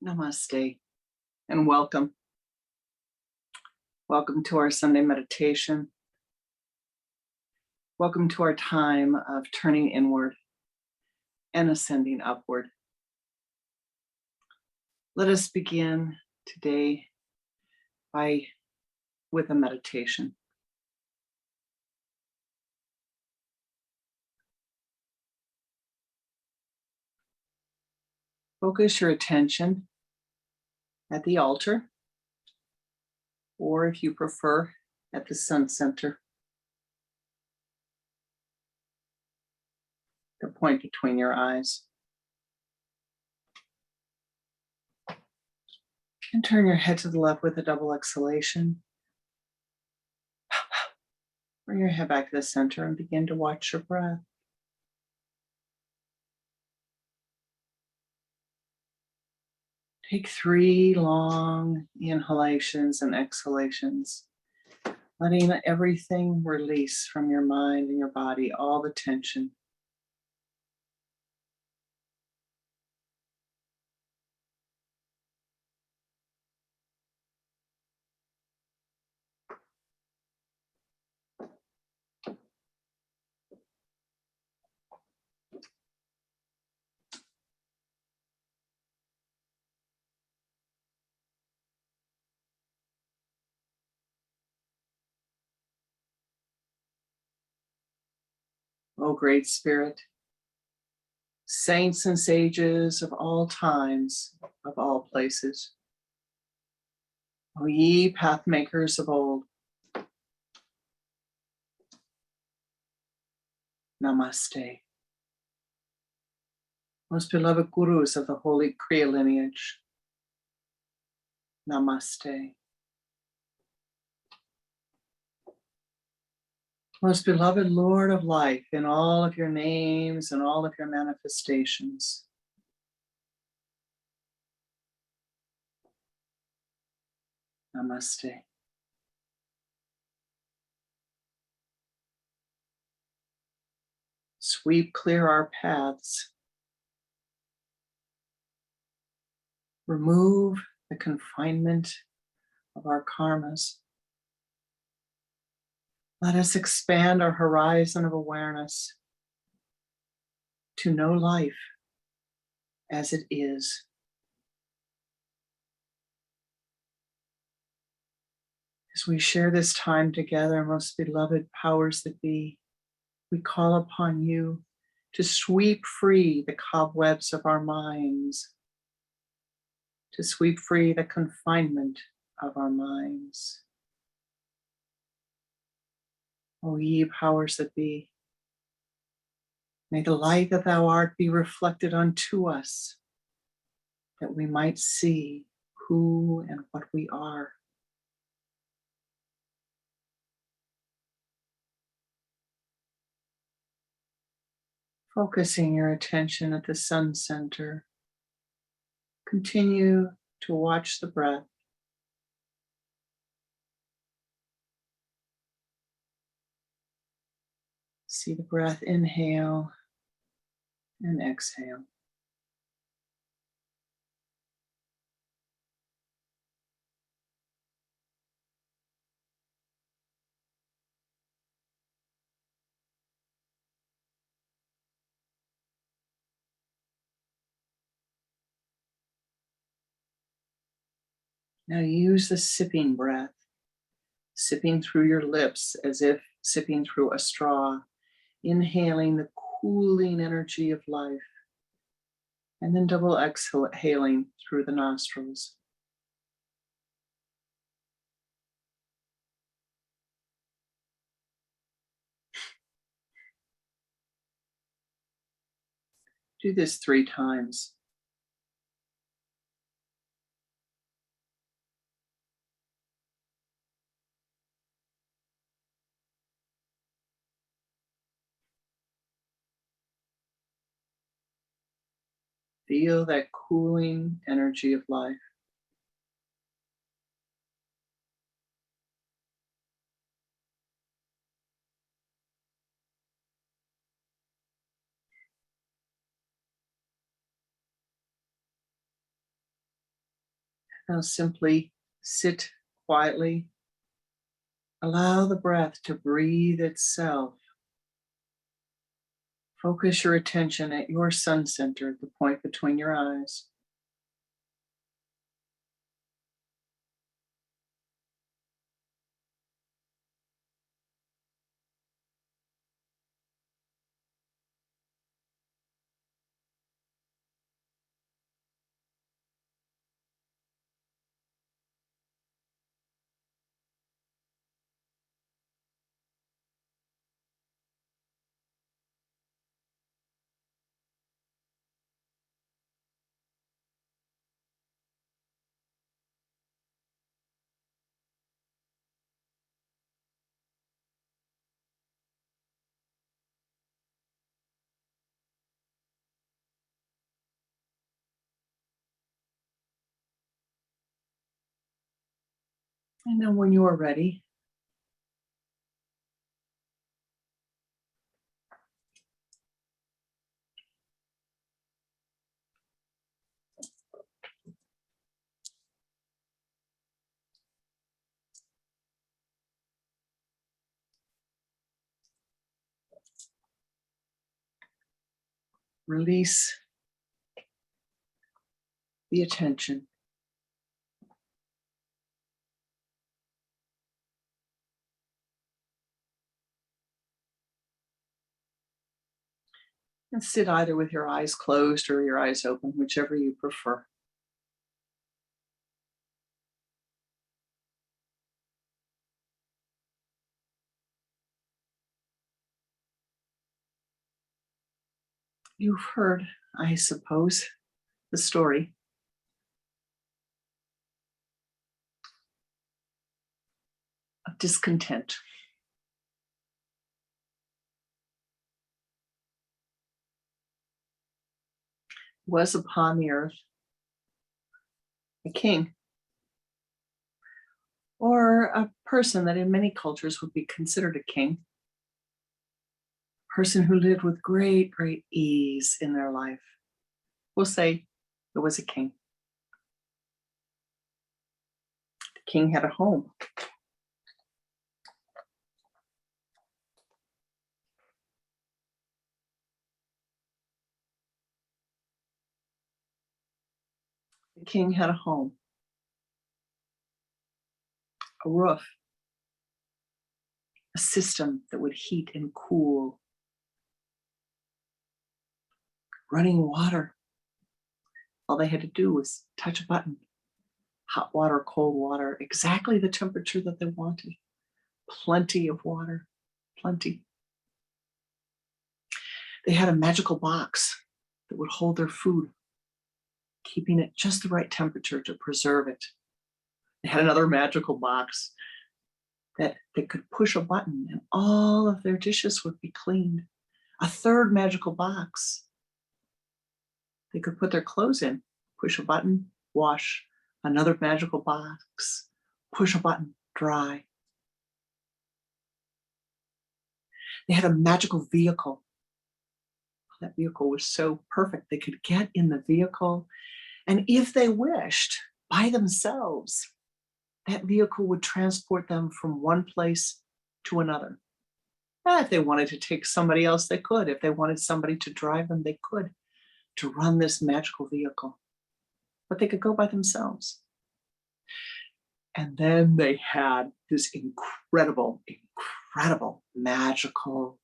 Namaste and welcome. Welcome to our Sunday meditation. Welcome to our time of turning inward and ascending upward. Let us begin today with a meditation. Focus your attention at the altar, or if you prefer, at the sun center, the point between your eyes. And turn your head to the left with a double exhalation. Bring your head back to the center and begin to watch your breath. Take 3 long inhalations and exhalations, letting everything release from your mind and your body, all the tension. O Great Spirit, saints and sages of all times, of all places, O ye path makers of old, Namaste. Most beloved gurus of the holy Kriya lineage, Namaste. Most beloved Lord of life in all of your names and all of your manifestations, Namaste. Sweep clear our paths. Remove the confinement of our karmas. Let us expand our horizon of awareness to know life as it is. As we share this time together, most beloved powers that be, we call upon you to sweep free the cobwebs of our minds, to sweep free the confinement of our minds. O ye powers that be, may the light that thou art be reflected unto us, that we might see who and what we are. Focusing your attention at the sun center, continue to watch the breath. See the breath inhale and exhale. Now use the sipping breath, sipping through your lips as if sipping through a straw, inhaling the cooling energy of life, and then double exhaling through the nostrils. Do this 3 times. Feel that cooling energy of life. Now simply sit quietly. Allow the breath to breathe itself. Focus your attention at your sun center, the point between your eyes. And then when you are ready, release the attention. And sit either with your eyes closed or your eyes open, whichever you prefer. You've heard, I suppose, the story of discontent. Was upon the earth a king, or a person that in many cultures would be considered a king, a person who lived with great, great ease in their life. We'll say it was a king. The king had a home. The king had a home, a roof, a system that would heat and cool, running water. All they had to do was touch a button, hot water, cold water, exactly the temperature that they wanted. Plenty of water, plenty. They had a magical box that would hold their food, keeping it just the right temperature to preserve it. They had another magical box that they could push a button and all of their dishes would be cleaned. A third magical box. They could put their clothes in, push a button, wash. Another magical box, push a button, dry. They had a magical vehicle. That vehicle was so perfect. They could get in the vehicle, and if they wished, by themselves, that vehicle would transport them from one place to another. If they wanted to take somebody else, they could. If they wanted somebody to drive them, they could, to run this magical vehicle. But they could go by themselves. And then they had this incredible, incredible magical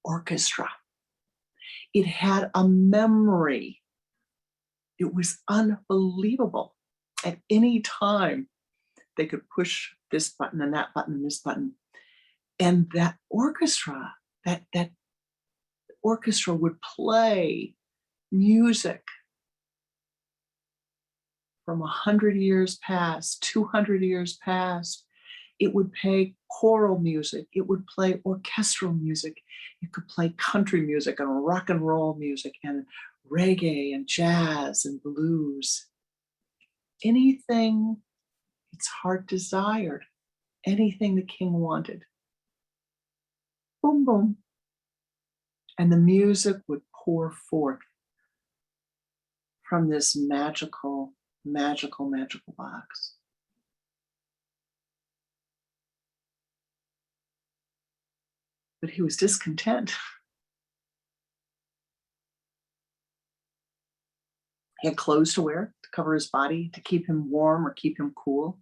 orchestra. It had a memory. It was unbelievable. At any time, they could push this button and that button and this button. And that orchestra, that orchestra would play music from 100 years past, 200 years past. It would play choral music. It would play orchestral music. It could play country music and rock and roll music and reggae and jazz and blues. Anything its heart desired, anything the king wanted. Boom, boom. And the music would pour forth from this magical, magical, magical box. But he was discontent. He had clothes to wear to cover his body, to keep him warm or keep him cool,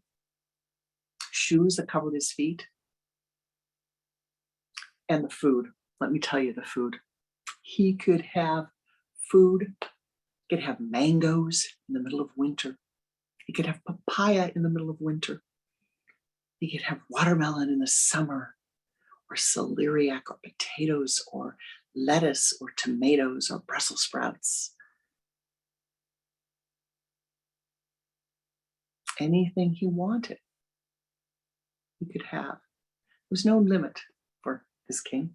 shoes that covered his feet, and the food. Let me tell you, the food. He could have food. He could have mangoes in the middle of winter. He could have papaya in the middle of winter. He could have watermelon in the summer, or celeriac, or potatoes, or lettuce, or tomatoes, or Brussels sprouts. Anything he wanted, he could have. There was no limit for this king.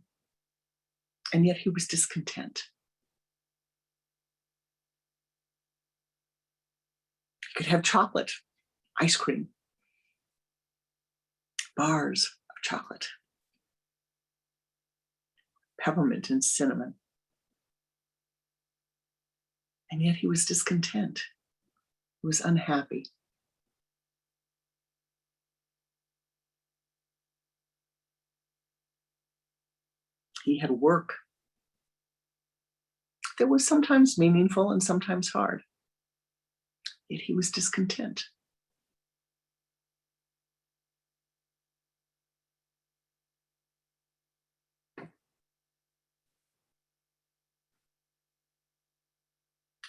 And yet he was discontent. He could have chocolate, ice cream, bars of chocolate, peppermint and cinnamon. And yet he was discontent. He was unhappy. He had work that was sometimes meaningful and sometimes hard. Yet he was discontent.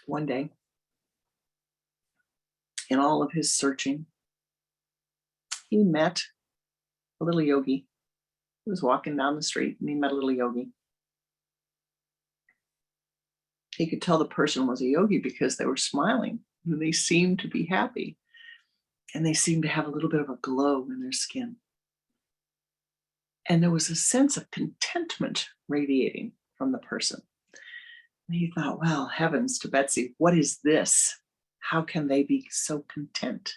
One day, in all of his searching, he met a little yogi. He was walking down the street and he met a little yogi. He could tell the person was a yogi because they were smiling and they seemed to be happy. And they seemed to have a little bit of a glow in their skin. And there was a sense of contentment radiating from the person. And he thought, well, heavens to Betsy, what is this? How can they be so content?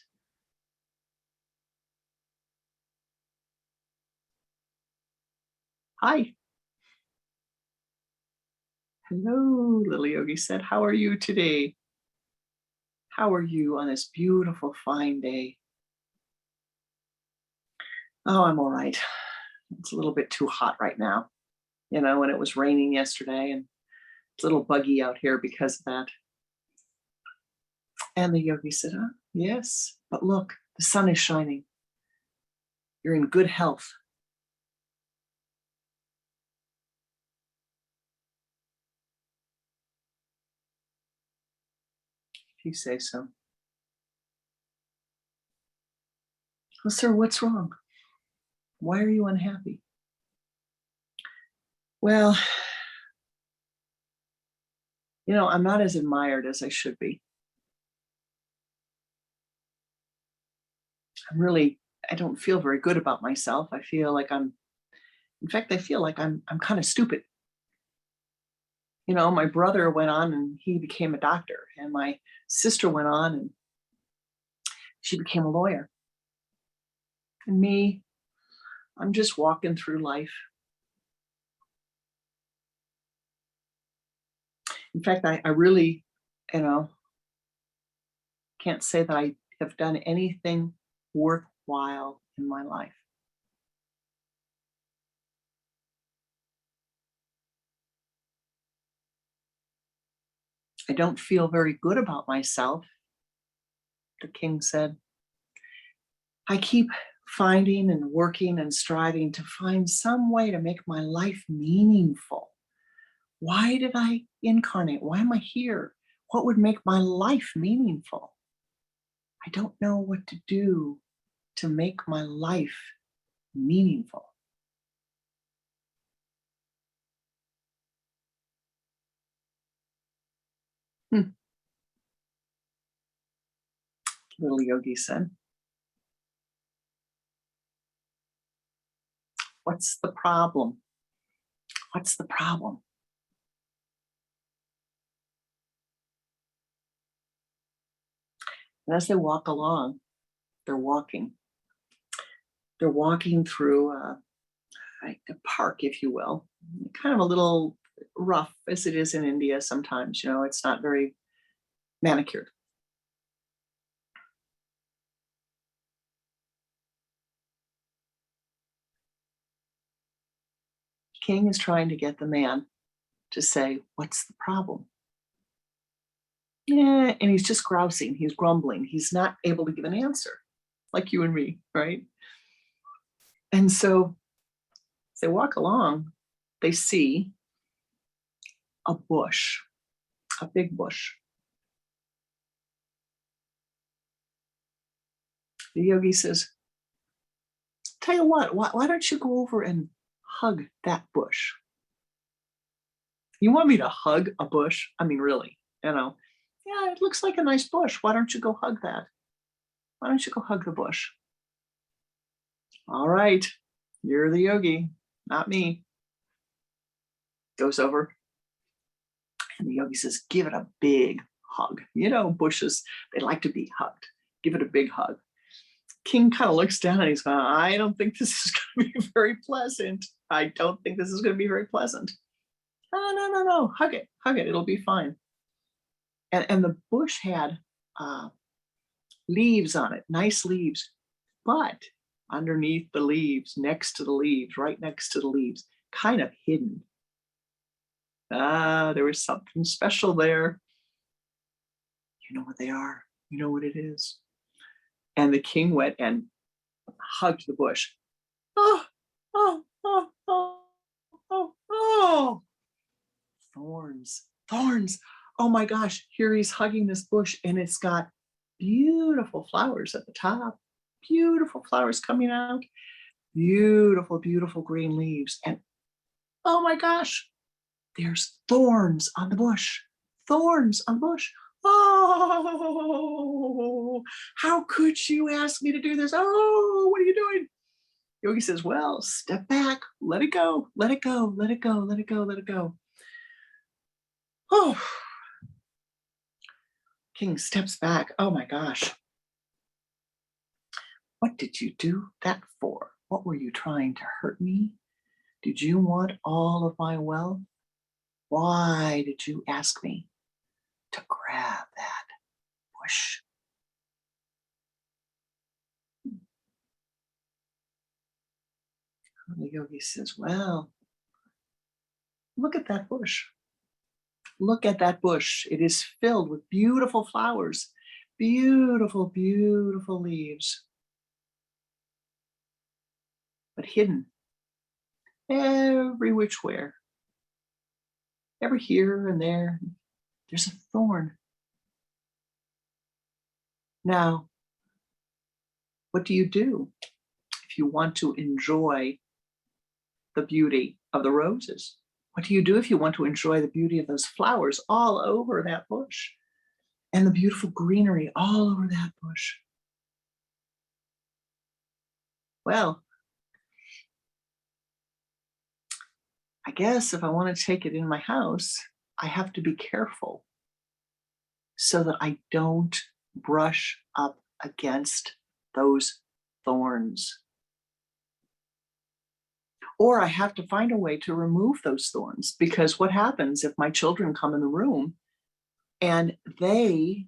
Hi. Hello, little yogi said. How are you today? How are you on this beautiful, fine day? Oh, I'm all right. It's a little bit too hot right now. You know, when it was raining yesterday and it's a little buggy out here because of that. And the yogi said, oh, yes, but look, the sun is shining. You're in good health. If you say so. Well, sir, what's wrong? Why are you unhappy? Well, you know, I'm not as admired as I should be. I don't feel very good about myself. I feel like I'm kind of stupid. You know, my brother went on and he became a doctor, and my sister went on and she became a lawyer. And me, I'm just walking through life. In fact, I really, you know, can't say that I have done anything worthwhile in my life. I don't feel very good about myself, the king said. I keep finding and working and striving to find some way to make my life meaningful. Why did I incarnate? Why am I here? What would make my life meaningful? I don't know what to do to make my life meaningful. Little yogi said. What's the problem? What's the problem? And as they walk along, they're walking. They're walking through a park, if you will, kind of a little rough as it is in India sometimes. You know, it's not very manicured. King is trying to get the man to say, what's the problem? Yeah, and he's just grousing, he's grumbling, he's not able to give an answer, like you and me, right? And so as they walk along, they see a bush, a big bush. The yogi says, tell you what, why don't you go over and hug that bush? You want me to hug a bush? I mean, really, yeah, it looks like a nice bush. Why don't you go hug that? Why don't you go hug the bush? All right, you're the yogi, not me. Goes over, and the yogi says, give it a big hug. Bushes, they like to be hugged. Give it a big hug. King kind of looks down and he's going, I don't think this is going to be very pleasant. I don't think this is going to be very pleasant. No. Hug it. It'll be fine. And the bush had leaves on it, nice leaves. But underneath the leaves, next to the leaves, right next to the leaves, kind of hidden. There was something special there. You know what they are. You know what it is. And the king went and hugged the bush. Oh. Thorns. Oh my gosh, here he's hugging this bush and it's got beautiful flowers at the top. Beautiful flowers coming out. Beautiful green leaves. And oh my gosh, there's thorns on the bush. Oh, how could you ask me to do this? Oh, what are you doing? Yogi says, well, step back, let it go. Oh, King steps back. Oh my gosh. What did you do that for? What were you trying to hurt me? Did you want all of my wealth? Why did you ask me to grab that bush? And the yogi says, well, look at that bush. Look at that bush. It is filled with beautiful flowers, beautiful leaves, but hidden every which way. Every here and there, there's a thorn. Now, what do you do if you want to enjoy the beauty of the roses? What do you do if you want to enjoy the beauty of those flowers all over that bush and the beautiful greenery all over that bush? Well, I guess if I want to take it in my house, I have to be careful so that I don't brush up against those thorns. Or I have to find a way to remove those thorns, because what happens if my children come in the room and they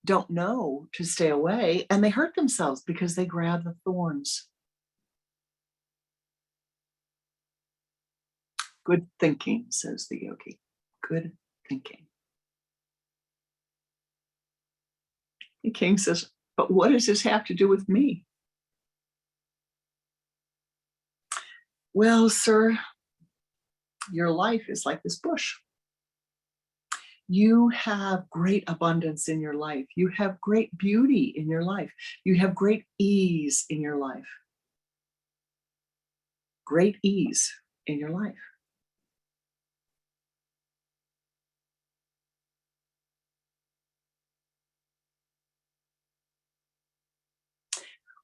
don't know to stay away and they hurt themselves because they grab the thorns? Good thinking, says the yogi. Good thinking. The king says, but what does this have to do with me? Well, sir, your life is like this bush. You have great abundance in your life. You have great beauty in your life. You have great ease in your life. Great ease in your life.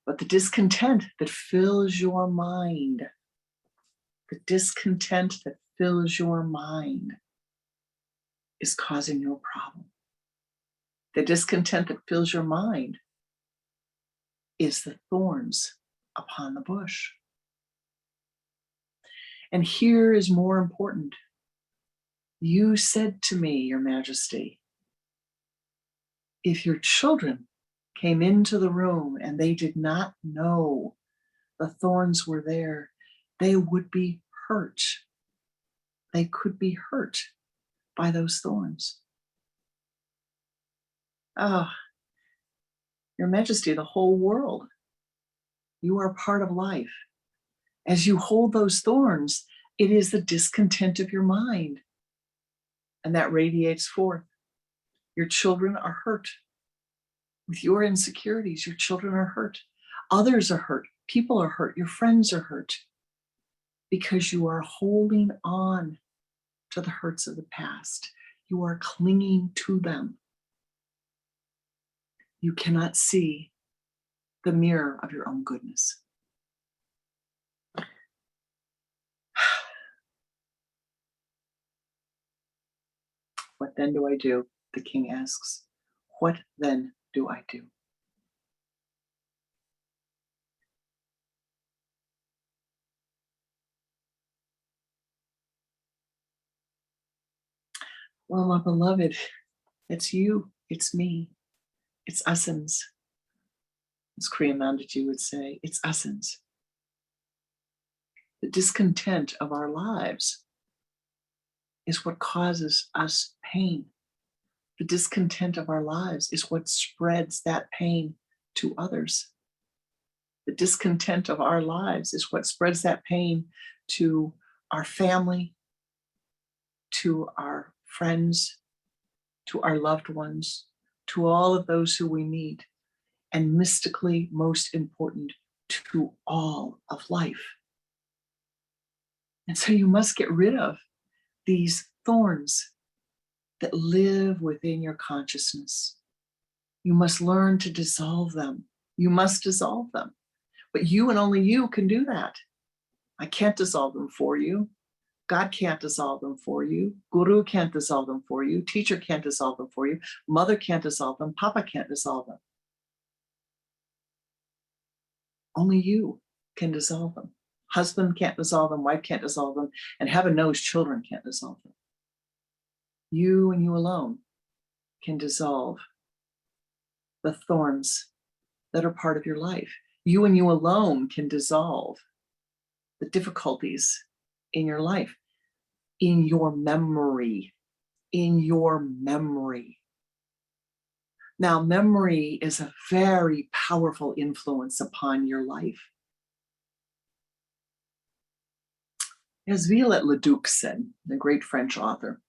But the discontent that fills your mind, is causing you a problem. The discontent that fills your mind is the thorns upon the bush. And here is more important. You said to me, Your Majesty, If your children came into the room and they did not know the thorns were there, they would be hurt. They could be hurt by those thorns. Ah, Your Majesty, the whole world, you are part of life. As you hold those thorns, it is the discontent of your mind, and that radiates forth. Your children are hurt. With your insecurities, your children are hurt. Others are hurt. People are hurt. Your friends are hurt because you are holding on to the hurts of the past. You are clinging to them. You cannot see the mirror of your own goodness. What then do I do? The king asks. What then do I do? Well, my beloved, it's you, it's me, it's essence. As Kriya would say, it's essence. The discontent of our lives is what causes us pain. The discontent of our lives is what spreads that pain to others. The discontent of our lives is what spreads that pain to our family, to our friends, to our loved ones, to all of those who we meet, and mystically, most important, to all of life. And so you must get rid of these thorns that live within your consciousness. You must learn to dissolve them. You must dissolve them. But you and only you can do that. I can't dissolve them for you. God can't dissolve them for you. Guru can't dissolve them for you. Teacher can't dissolve them for you. Mother can't dissolve them. Papa can't dissolve them. Only you can dissolve them. Husband can't dissolve them. Wife can't dissolve them. And heaven knows children can't dissolve them. You and you alone can dissolve the thorns that are part of your life. You and you alone can dissolve the difficulties in your life, in your memory, in your memory. Now, memory is a very powerful influence upon your life. As Violette Leduc said, the great French author,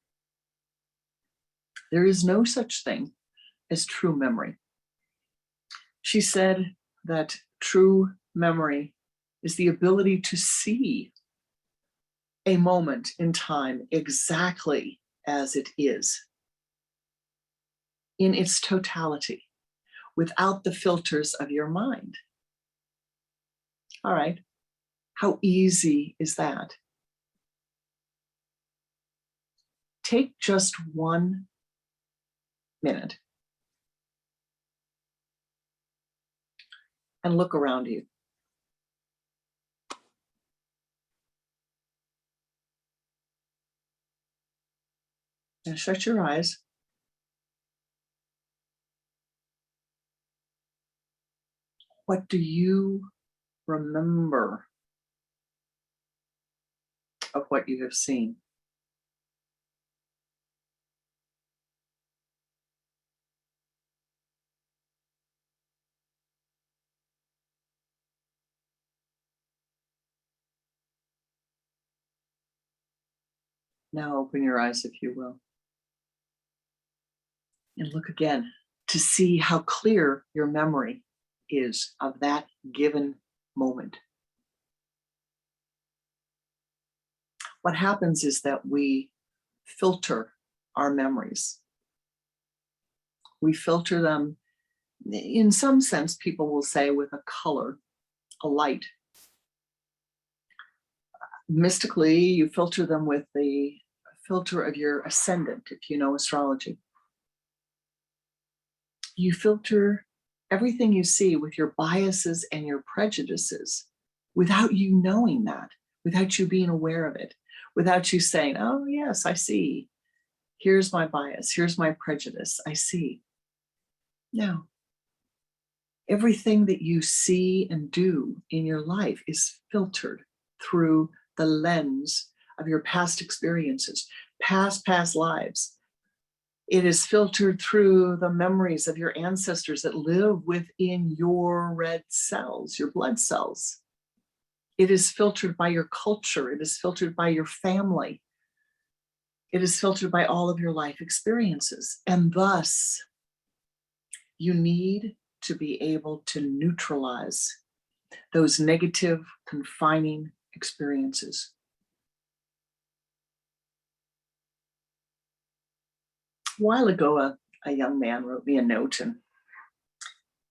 there is no such thing as true memory. She said that true memory is the ability to see a moment in time exactly as it is, in its totality, without the filters of your mind. All right, how easy is that? Take just 1 minute and look around you. Now shut your eyes. What do you remember of what you have seen? Now open your eyes, if you will, and look again to see how clear your memory is of that given moment. What happens is that we filter our memories. We filter them, in some sense, people will say, with a color, a light. Mystically, you filter them with the filter of your ascendant, if you know astrology. You filter everything you see with your biases and your prejudices without you knowing that, without you being aware of it, without you saying, oh yes, I see. Here's my bias, here's my prejudice, I see. Now, everything that you see and do in your life is filtered through the lens of your past experiences, past lives. It is filtered through the memories of your ancestors that live within your red cells, your blood cells. It is filtered by your culture. It is filtered by your family. It is filtered by all of your life experiences. And thus, you need to be able to neutralize those negative, confining experiences. A while ago, a young man wrote me a note, and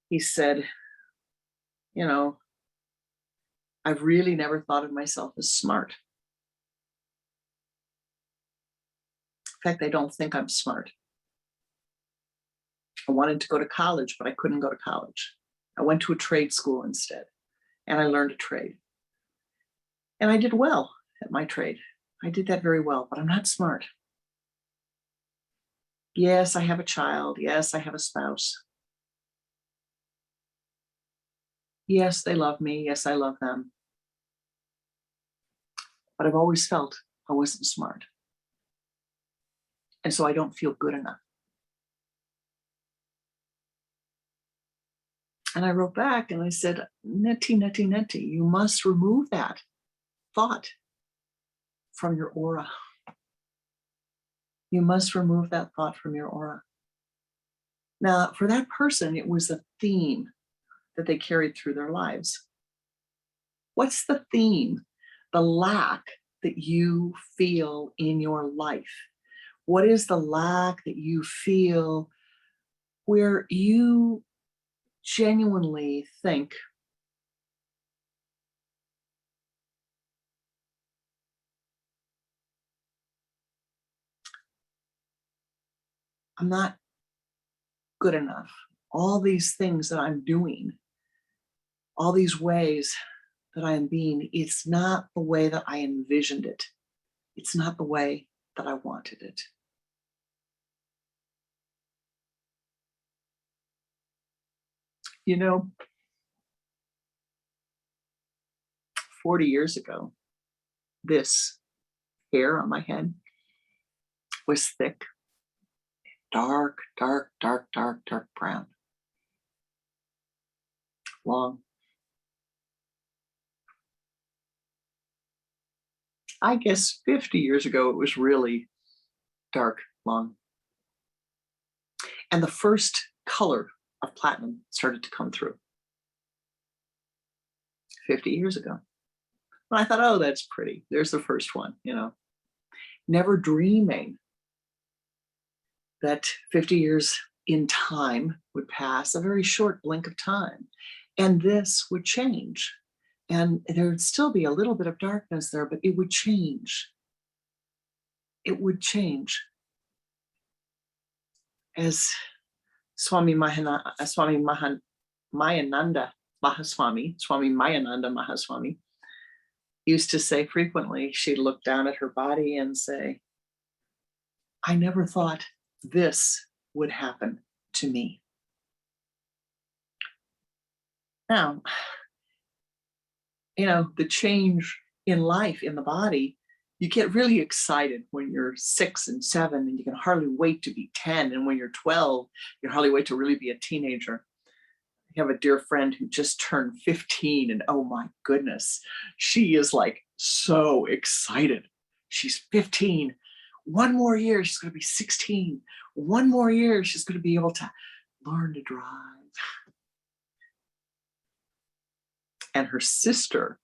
he said, you know, I've really never thought of myself as smart. In fact, I don't think I'm smart. I wanted to go to college, but I couldn't go to college. I went to a trade school instead, and I learned a trade. And I did well at my trade. I did that very well, but I'm not smart. Yes, I have a child. Yes, I have a spouse. Yes, they love me. Yes, I love them. But I've always felt I wasn't smart. And so I don't feel good enough. And I wrote back and I said, Neti, neti, neti, you must remove that thought from your aura. You must remove that thought from your aura. Now, for that person, it was a theme that they carried through their lives. What's the theme? The lack that you feel in your life. What is the lack that you feel where you genuinely think, I'm not good enough. All these things that I'm doing, all these ways that I am being, it's not the way that I envisioned it. It's not the way that I wanted it. You know, 40 years ago, this hair on my head was thick, dark, dark, dark, dark, dark brown, long. I guess 50 years ago, it was really dark, long. And the first color of platinum started to come through 50 years ago. And I thought, oh, that's pretty. There's the first one, you know. Never dreaming that 50 years in time would pass, a very short blink of time, and this would change. And there would still be a little bit of darkness there, but it would change. It would change. As Swami Mayananda Mahaswami used to say frequently, she'd look down at her body and say, I never thought this would happen to me. Now, you know, the change in life in the body, you get really excited when you're 6 and 7 and you can hardly wait to be 10. And when you're 12, you can hardly wait to really be a teenager. I have a dear friend who just turned 15 and oh my goodness, she is like so excited. She's 15. One more year, she's going to be 16. One more year, she's going to be able to learn to drive. And her sister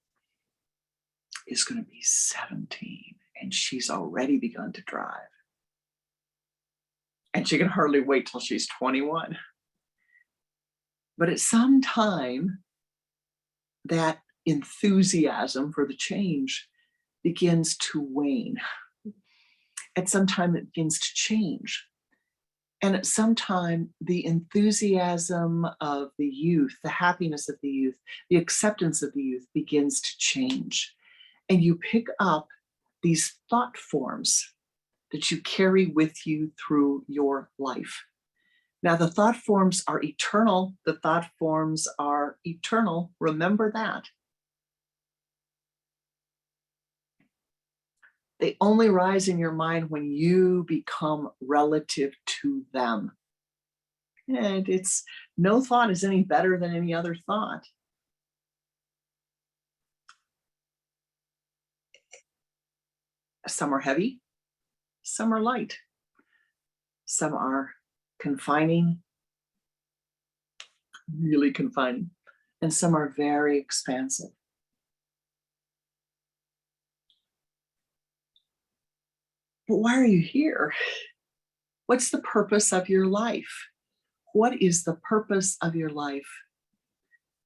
is going to be 17 and she's already begun to drive. And she can hardly wait till she's 21. But at some time, that enthusiasm for the change begins to wane. At some time, it begins to change. And at some time, the enthusiasm of the youth, the happiness of the youth, the acceptance of the youth begins to change. And you pick up these thought forms that you carry with you through your life. Now, the thought forms are eternal. The thought forms are eternal. Remember that. They only rise in your mind when you become relative to them. And it's no thought is any better than any other thought. Some are heavy, some are light, some are confining, really confining, and some are very expansive. But why are you here? What's the purpose of your life? What is the purpose of your life?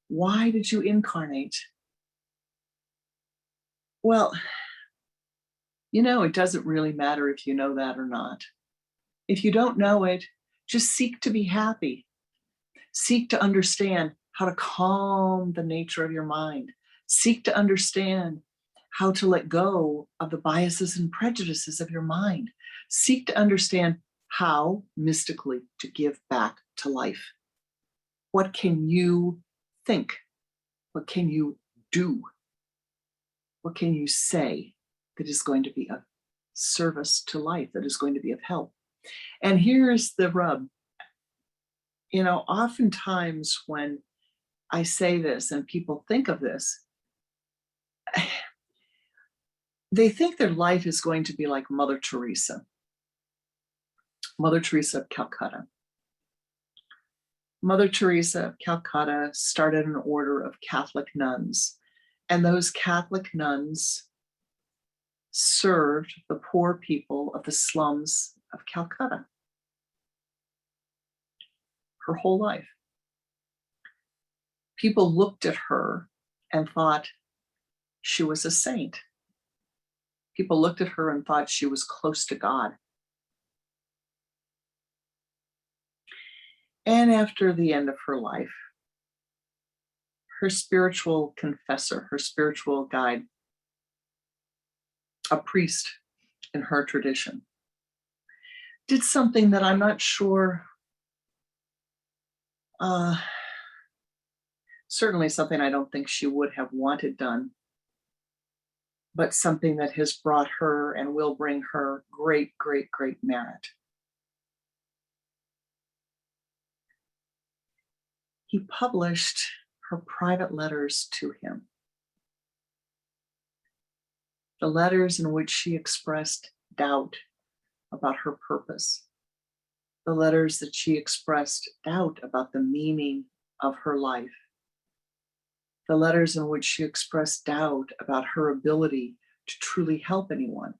Why did you incarnate? Well, it doesn't really matter if you know that or not. If you don't know it, just seek to be happy. Seek to understand how to calm the nature of your mind. Seek to understand how to let go of the biases and prejudices of your mind. Seek to understand how mystically to give back to life. What can you think? What can you do? What can you say that is going to be of service to life, that is going to be of help? And here's the rub. Oftentimes when I say this and people think of this, they think their life is going to be like Mother Teresa of Calcutta. Mother Teresa of Calcutta started an order of Catholic nuns, and those Catholic nuns served the poor people of the slums of Calcutta her whole life. People looked at her and thought she was a saint. People looked at her and thought she was close to God. And after the end of her life, her spiritual confessor, her spiritual guide, a priest in her tradition, did something that I'm not sure, certainly something I don't think she would have wanted done, but something that has brought her and will bring her great, great, great merit. He published her private letters to him. The letters in which she expressed doubt about her purpose. The letters that she expressed doubt about the meaning of her life. The letters in which she expressed doubt about her ability to truly help anyone.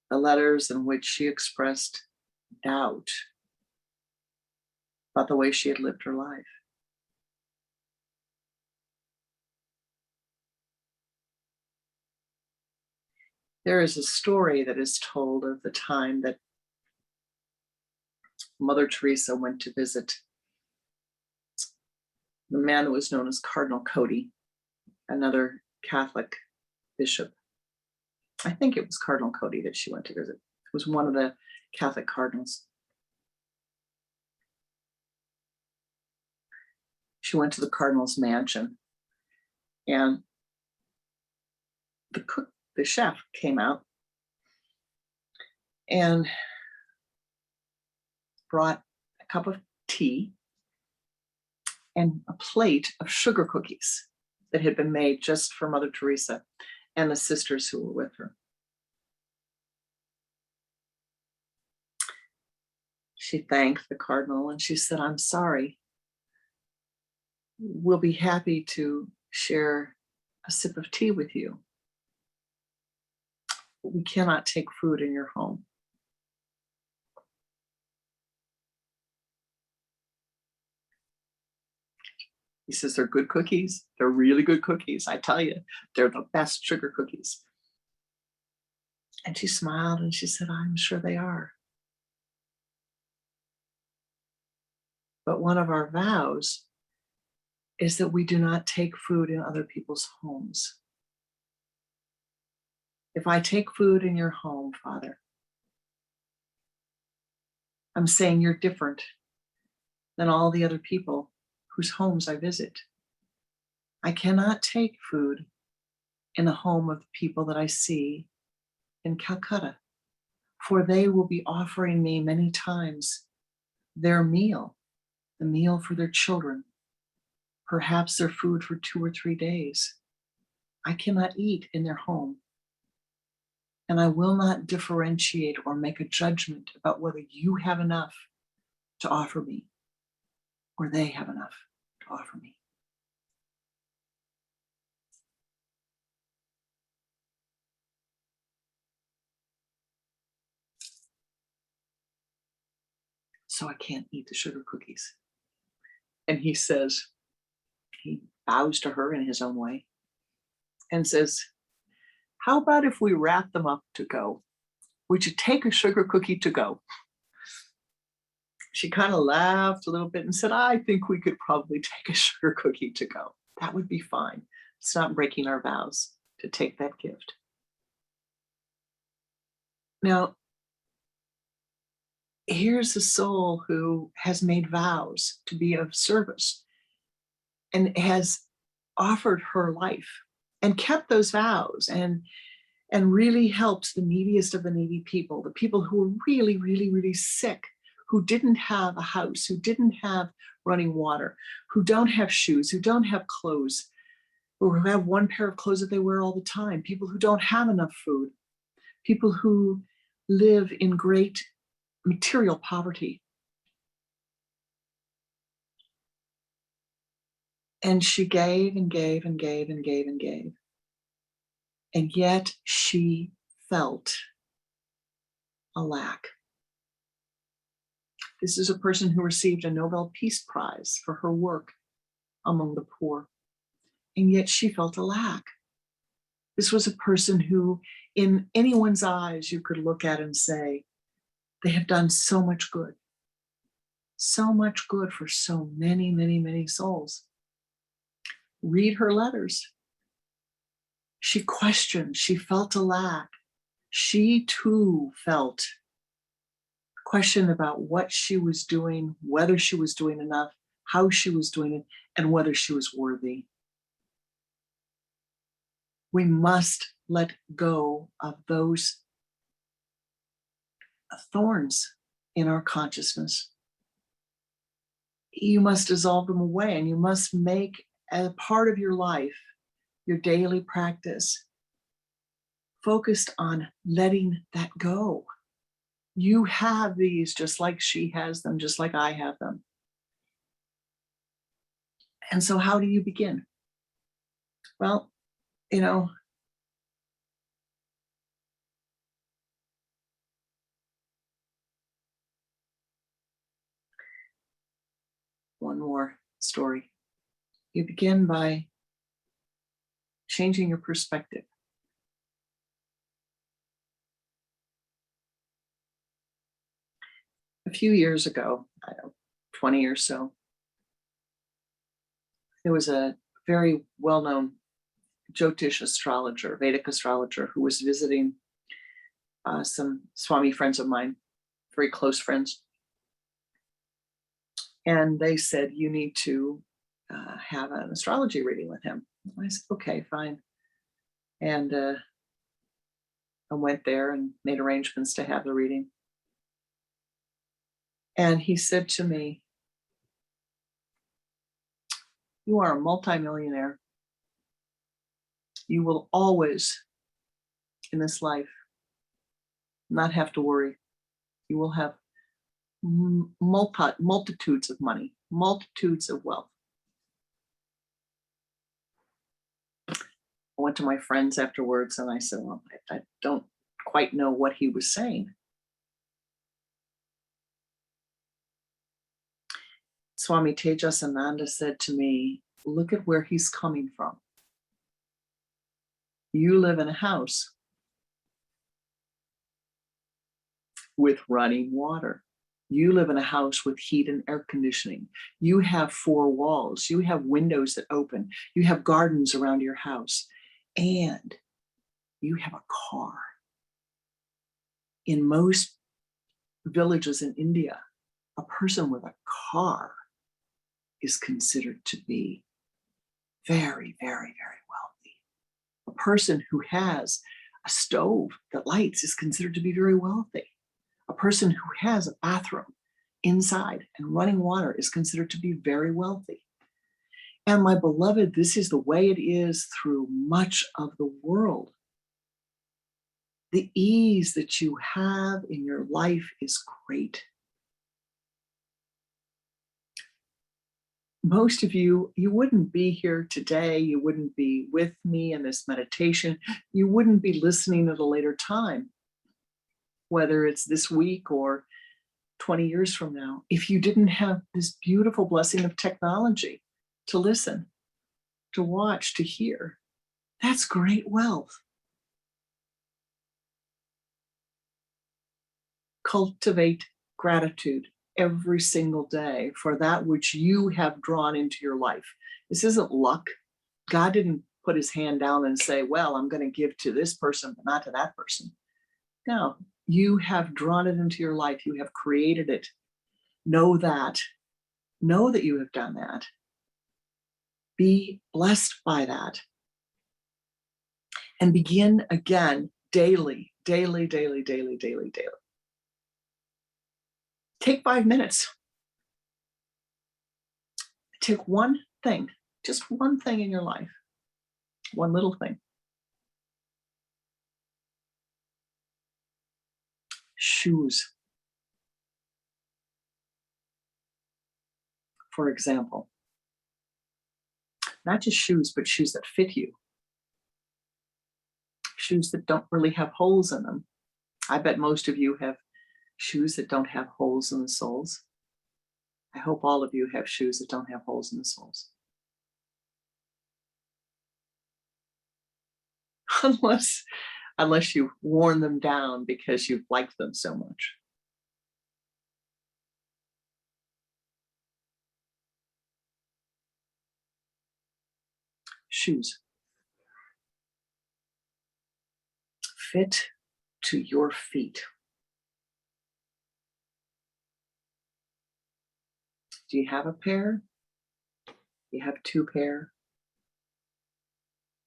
The letters in which she expressed doubt about the way she had lived her life. There is a story that is told of the time that Mother Teresa went to visit the man who was known as Cardinal Cody, another Catholic bishop. I think it was Cardinal Cody that she went to visit. It was one of the Catholic cardinals. She went to the cardinal's mansion, and the chef came out and brought a cup of tea and a plate of sugar cookies that had been made just for Mother Teresa and the sisters who were with her. She thanked the cardinal and she said, "I'm sorry. We'll be happy to share a sip of tea with you. But we cannot take food in your home." He says, "They're good cookies. They're really good cookies. I tell you, they're the best sugar cookies." And she smiled and she said, "I'm sure they are. But one of our vows is that we do not take food in other people's homes. If I take food in your home, Father, I'm saying you're different than all the other people whose homes I visit. I cannot take food in the home of the people that I see in Calcutta, for they will be offering me many times their meal, the meal for their children, perhaps their food for 2 or 3 days. I cannot eat in their home. And I will not differentiate or make a judgment about whether you have enough to offer me or they have enough to offer me. So I can't eat the sugar cookies. And he says, he bows to her in his own way and says, how about if we wrap them up to go? Would you take a sugar cookie to go? She kind of laughed a little bit and said, I think we could probably take a sugar cookie to go. That would be fine. It's not breaking our vows to take that gift. Now, here's a soul who has made vows to be of service and has offered her life and kept those vows and really helped the neediest of the needy people, the people who were really, really, really sick, who didn't have a house, who didn't have running water, who don't have shoes, who don't have clothes, who have one pair of clothes that they wear all the time, people who don't have enough food, people who live in great material poverty. And she gave and gave and gave and gave and gave. And yet she felt a lack. This is a person who received a Nobel Peace Prize for her work among the poor. And yet she felt a lack. This was a person who, in anyone's eyes, you could look at and say, they have done so much good for so many, many, many souls. Read her letters. She questioned, she felt a lack. She too felt question about what she was doing, whether she was doing enough, how she was doing it, and whether she was worthy. We must let go of those thorns in our consciousness. You must dissolve them away, and you must make a part of your life, your daily practice, focused on letting that go. You have these just like she has them, just like I have them. And so how do you begin? Well, one more story. You begin by changing your perspective. A few years ago, 20 or so, there was a very well-known Jyotish astrologer, Vedic astrologer, who was visiting some Swami friends of mine, very close friends. And they said, you need to have an astrology reading with him. I said, okay, fine. And I went there and made arrangements to have the reading. And he said to me, you are a multimillionaire. You will always, in this life, not have to worry. You will have multitudes of money, multitudes of wealth. I went to my friends afterwards and I said, well, I don't quite know what he was saying. Swami Tejasananda said to me, look at where he's coming from. You live in a house with running water. You live in a house with heat and air conditioning. You have 4 walls. You have windows that open. You have gardens around your house. And you have a car. In most villages in India, a person with a car is considered to be very, very, very wealthy. A person who has a stove that lights is considered to be very wealthy. A person who has a bathroom inside and running water is considered to be very wealthy. And my beloved, this is the way it is through much of the world. The ease that you have in your life is great. Most of you, you wouldn't be here today. You wouldn't be with me in this meditation. You wouldn't be listening at a later time, whether it's this week or 20 years from now, if you didn't have this beautiful blessing of technology to listen, to watch, to hear. That's great wealth. Cultivate gratitude every single day for that which you have drawn into your life. This isn't luck. God didn't put his hand down and say, well, I'm going to give to this person, but not to that person. No, you have drawn it into your life. You have created it. Know that. Know that you have done that. Be blessed by that. And begin again daily, daily, daily, daily, daily, daily. Take 5 minutes. Take one thing, just one thing in your life, one little thing. Shoes, for example. Not just shoes, but shoes that fit you. Shoes that don't really have holes in them. I bet most of you have shoes that don't have holes in the soles. I hope all of you have shoes that don't have holes in the soles. Unless you've worn them down because you've liked them so much. Shoes. Fit to your feet. Do you have a pair? Do you have 2 pair?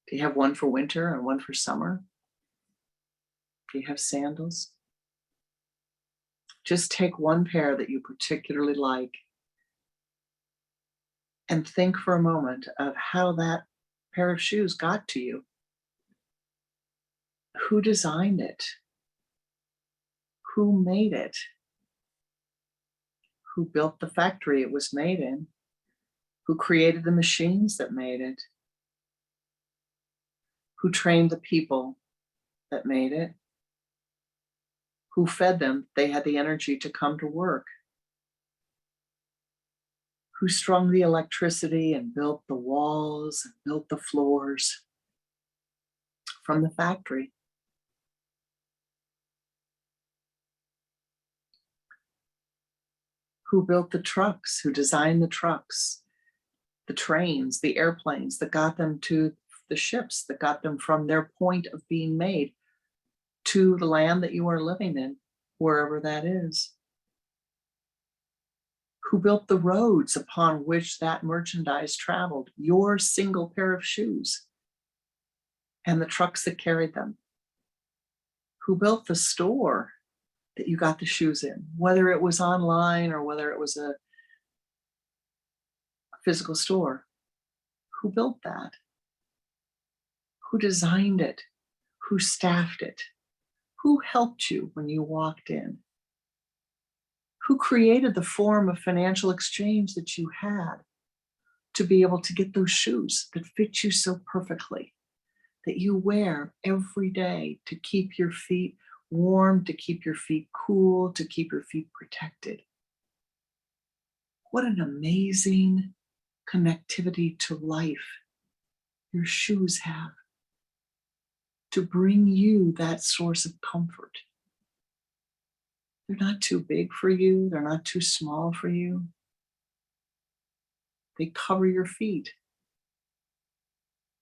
Do you have one for winter and one for summer? Do you have sandals? Just take one pair that you particularly like and think for a moment of how that pair of shoes got to you. Who designed it? Who made it? Who built the factory it was made in? Who created the machines that made it? Who trained the people that made it? Who fed them? They had the energy to come to work. Who strung the electricity and built the walls and built the floors from the factory? Who built the trucks? Who designed the trucks, the trains, the airplanes that got them to the ships, that got them from their point of being made to the land that you are living in, wherever that is? Who built the roads upon which that merchandise traveled? Your single pair of shoes and the trucks that carried them. Who built the store that you got the shoes in, whether it was online or whether it was a physical store? Who built that? Who designed it? Who staffed it? Who helped you when you walked in? Who created the form of financial exchange that you had to be able to get those shoes that fit you so perfectly, that you wear every day to keep your feet warm, to keep your feet cool, to keep your feet protected? What an amazing connectivity to life your shoes have to bring you that source of comfort. They're not too big for you. They're not too small for you. They cover your feet.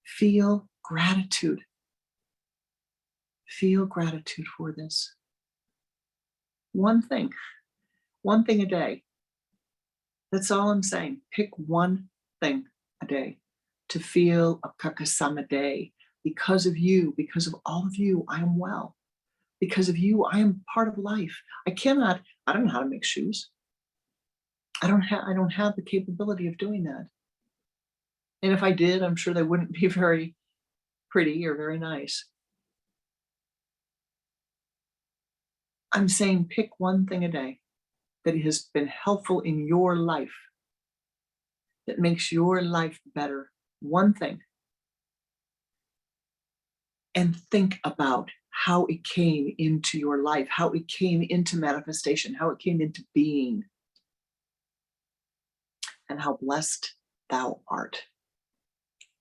Feel gratitude. Feel gratitude for this. One thing a day. That's all I'm saying. Pick one thing a day to feel a kakasama day. Because of you, because of all of you, I am well. Because of you, I am part of life. I don't know how to make shoes. I don't have the capability of doing that. And if I did, I'm sure they wouldn't be very pretty or very nice. I'm saying pick one thing a day that has been helpful in your life, that makes your life better. One thing. And think about how it came into your life, how it came into manifestation, how it came into being, and how blessed thou art.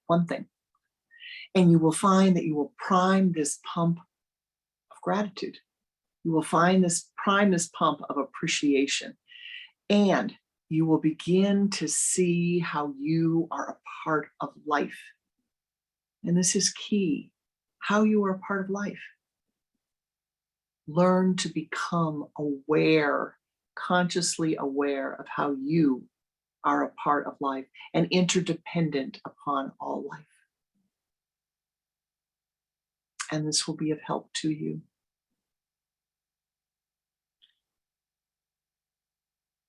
One thing. And you will find that you will prime this pump of gratitude. You will prime this pump of appreciation. And you will begin to see how you are a part of life. And this is key, how you are a part of life. Learn to become aware, consciously aware of how you are a part of life and interdependent upon all life. And this will be of help to you.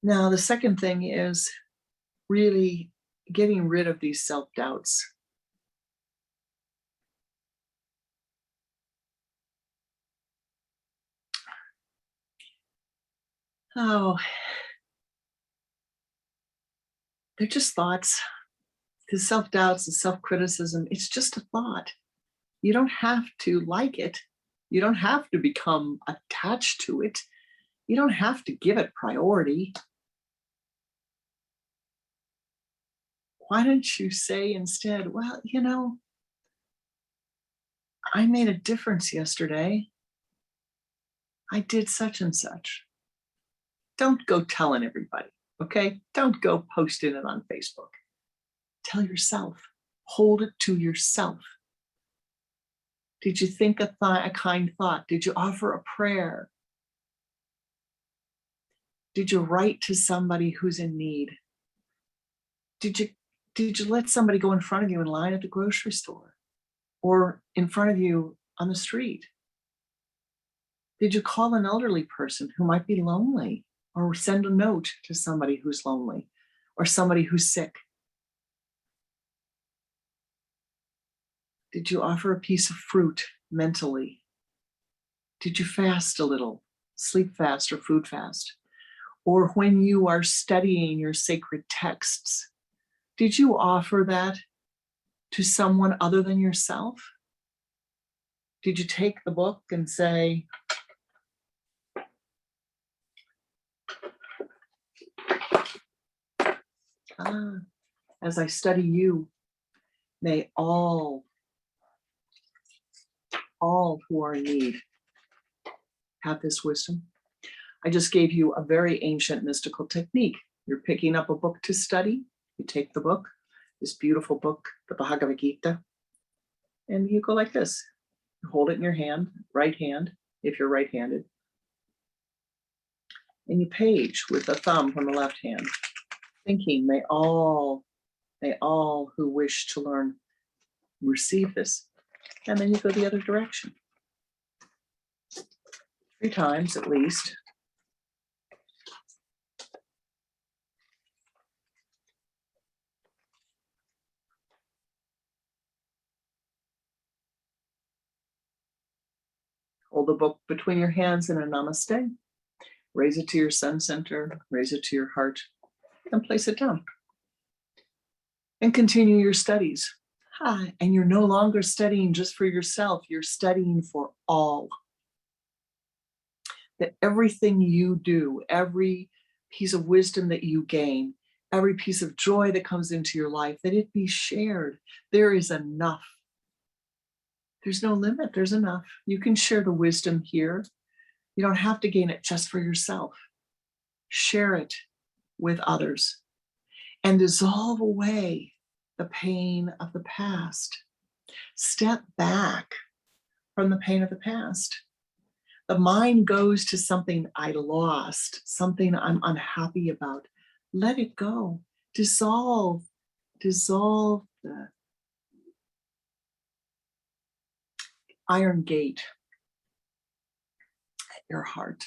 Now, the second thing is really getting rid of these self-doubts. Oh, they're just thoughts. The self-doubts, the self-criticism, it's just a thought. You don't have to like it. You don't have to become attached to it. You don't have to give it priority. Why don't you say instead, well, I made a difference yesterday. I did such and such. Don't go telling everybody, okay? Don't go posting it on Facebook. Tell yourself. Hold it to yourself. Did you think a kind thought? Did you offer a prayer? Did you write to somebody who's in need? Did you let somebody go in front of you in line at the grocery store or in front of you on the street? Did you call an elderly person who might be lonely, or send a note to somebody who's lonely or somebody who's sick? Did you offer a piece of fruit mentally? Did you fast a little, sleep fast or food fast? Or when you are studying your sacred texts, did you offer that to someone other than yourself? Did you take the book and say, as I study you, may all who are in need have this wisdom? I just gave you a very ancient mystical technique. You're picking up a book to study. You take the book, this beautiful book, the Bhagavad Gita, and you go like this. You hold it in your hand, right hand, if you're right-handed, and you page with the thumb from the left hand, thinking, may all who wish to learn receive this. And then you go the other direction. 3 times at least. Hold the book between your hands in a namaste. Raise it to your sun center, raise it to your heart, and place it down. And continue your studies. And you're no longer studying just for yourself, you're studying for all. That everything you do, every piece of wisdom that you gain, every piece of joy that comes into your life, that it be shared. There is enough. There's no limit, there's enough. You can share the wisdom here. You don't have to gain it just for yourself. Share it with others and dissolve away the pain of the past. Step back from the pain of the past. The mind goes to something I lost, something I'm unhappy about. Let it go. Dissolve the iron gate at your heart.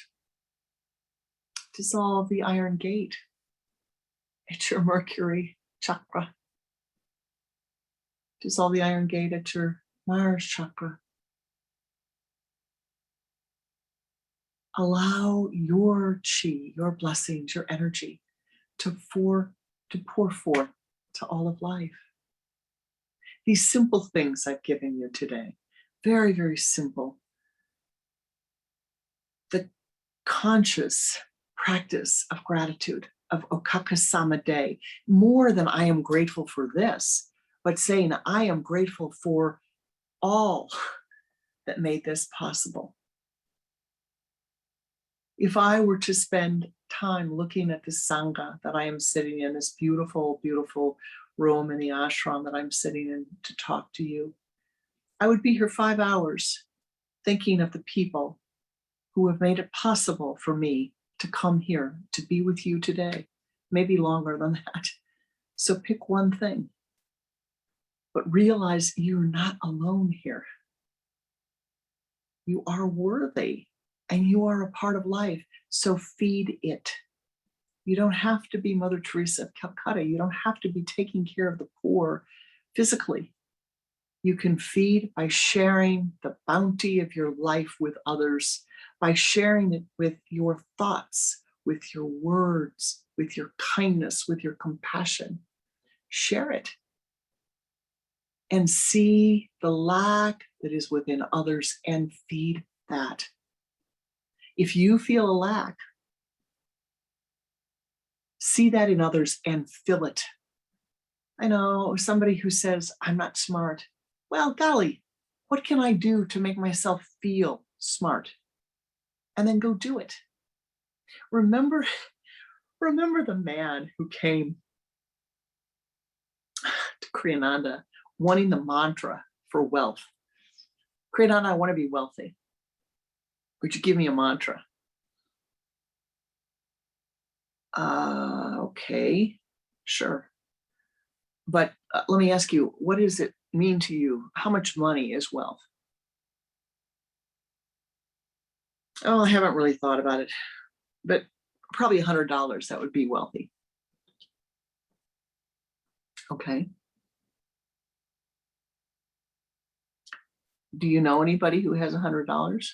Dissolve the iron gate at your Mercury chakra. Dissolve the iron gate at your Mars chakra. Allow your chi, your blessings, your energy to pour forth to all of life. These simple things I've given you today, very, very simple. The conscious practice of gratitude, of okaka-sama day, more than I am grateful for this, but saying I am grateful for all that made this possible. If I were to spend time looking at the Sangha that I am sitting in, this beautiful, beautiful room in the ashram that I'm sitting in to talk to you, I would be here 5 hours thinking of the people who have made it possible for me to come here, to be with you today, maybe longer than that. So pick one thing, but realize you're not alone here. You are worthy and you are a part of life, so feed it. You don't have to be Mother Teresa of Calcutta. You don't have to be taking care of the poor physically. You can feed by sharing the bounty of your life with others, by sharing it with your thoughts, with your words, with your kindness, with your compassion. Share it and see the lack that is within others and feed that. If you feel a lack, see that in others and fill it. I know somebody who says, I'm not smart. Well, golly, what can I do to make myself feel smart? And then go do it. Remember the man who came to Kriyananda wanting the mantra for wealth. Kriyananda, I want to be wealthy. Would you give me a mantra? Okay, sure. But let me ask you, what does it mean to you? How much money is wealth? Oh, I haven't really thought about it, but probably $100, that would be wealthy. Okay. Do you know anybody who has $100?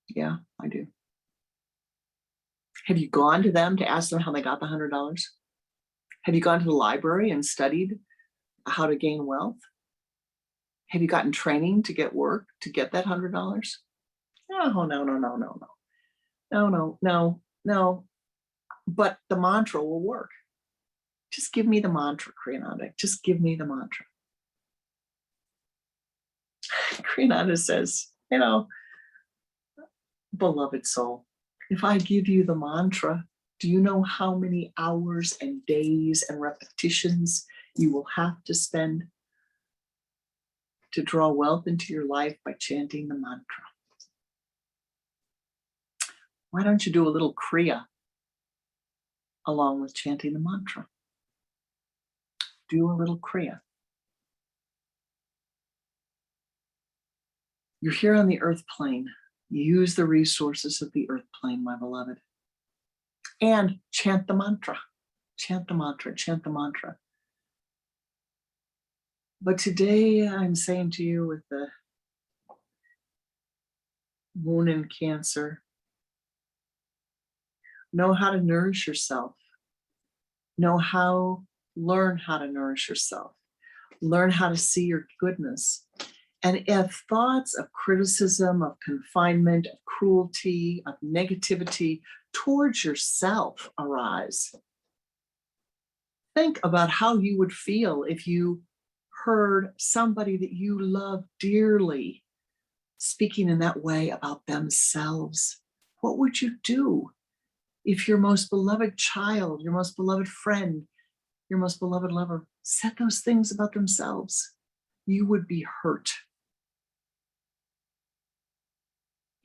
Yeah, I do. Have you gone to them to ask them how they got the $100? Have you gone to the library and studied how to gain wealth? Have you gotten training to get work to get that $100? No. But the mantra will work. Just give me the mantra, Kriyananda. Just give me the mantra. Kriyananda says, beloved soul, if I give you the mantra, do you know how many hours and days and repetitions you will have to spend to draw wealth into your life by chanting the mantra? Why don't you do a little Kriya along with chanting the mantra? Do a little Kriya. You're here on the earth plane. Use the resources of the earth plane, my beloved. And chant the mantra. Chant the mantra, chant the mantra. But today I'm saying to you, with the moon in Cancer, know how to nourish yourself. Learn how to nourish yourself. Learn how to see your goodness. And if thoughts of criticism, of confinement, of cruelty, of negativity towards yourself arise, think about how you would feel if you heard somebody that you love dearly speaking in that way about themselves. What would you do if your most beloved child, your most beloved friend, your most beloved lover said those things about themselves? You would be hurt.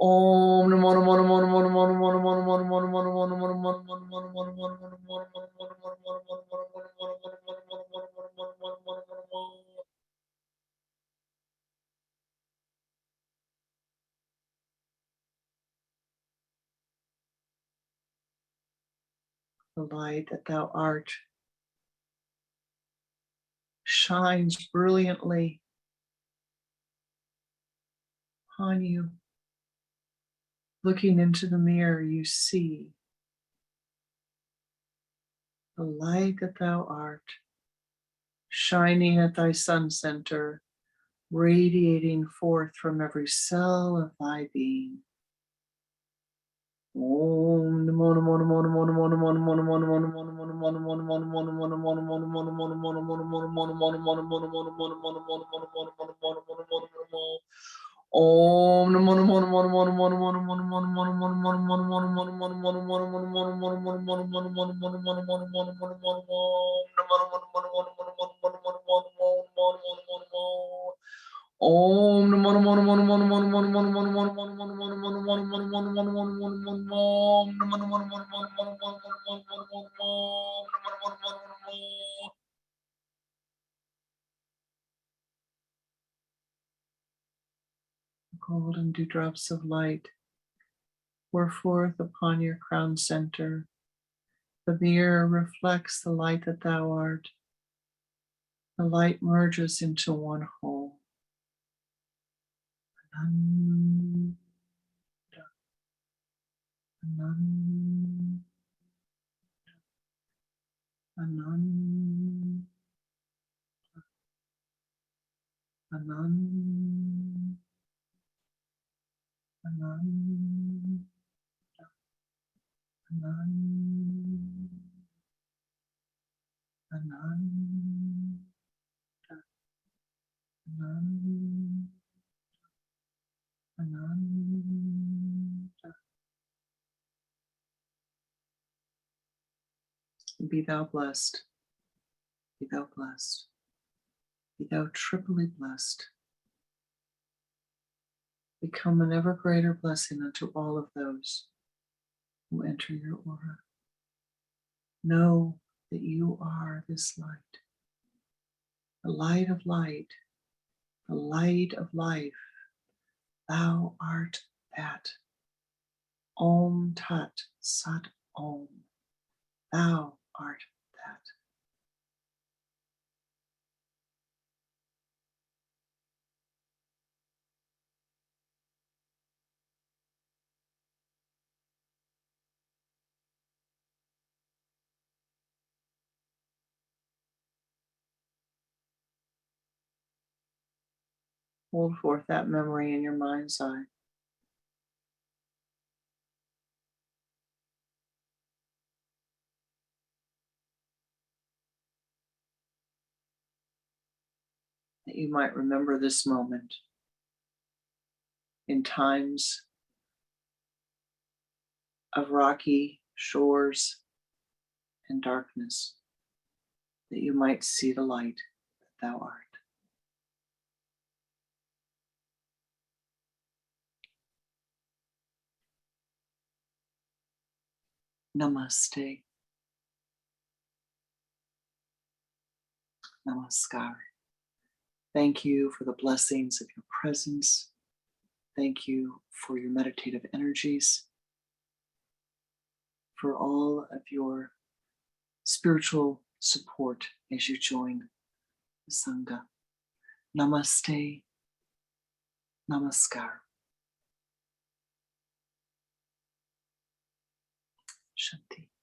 Om Namo Namo Namo Namo Namo Namo Namo Namo. The light that thou art shines brilliantly upon you. Looking into the mirror, you see the light that thou art, shining at thy sun center, radiating forth from every cell of thy being. Om Namo Namo Namo Namo Namo Namo Namo Namo Namo Namo Namo Namo Namo Namo Namo Namo Om Namo Namo Namo Namo Namo Namo Namo Namo Namo golden dewdrops of light pour forth upon your crown center. The mirror reflects the light that thou art. The light merges into one whole. Ananda, Ananda, Ananda, Ananda, Ananda, Ananda, Ananda, Ananda, Ananda. Be thou blessed, be thou blessed, be thou triply blessed. Become an ever greater blessing unto all of those who enter your aura. Know that you are this light, the light of light, the light of life. Thou art that. Om Tat Sat Om. Thou art that. Hold forth that memory in your mind's eye. That you might remember this moment in times of rocky shores and darkness, that you might see the light that thou art. Namaste. Namaskar. Thank you for the blessings of your presence. Thank you for your meditative energies, for all of your spiritual support as you join the Sangha. Namaste. Namaskar. Shanti.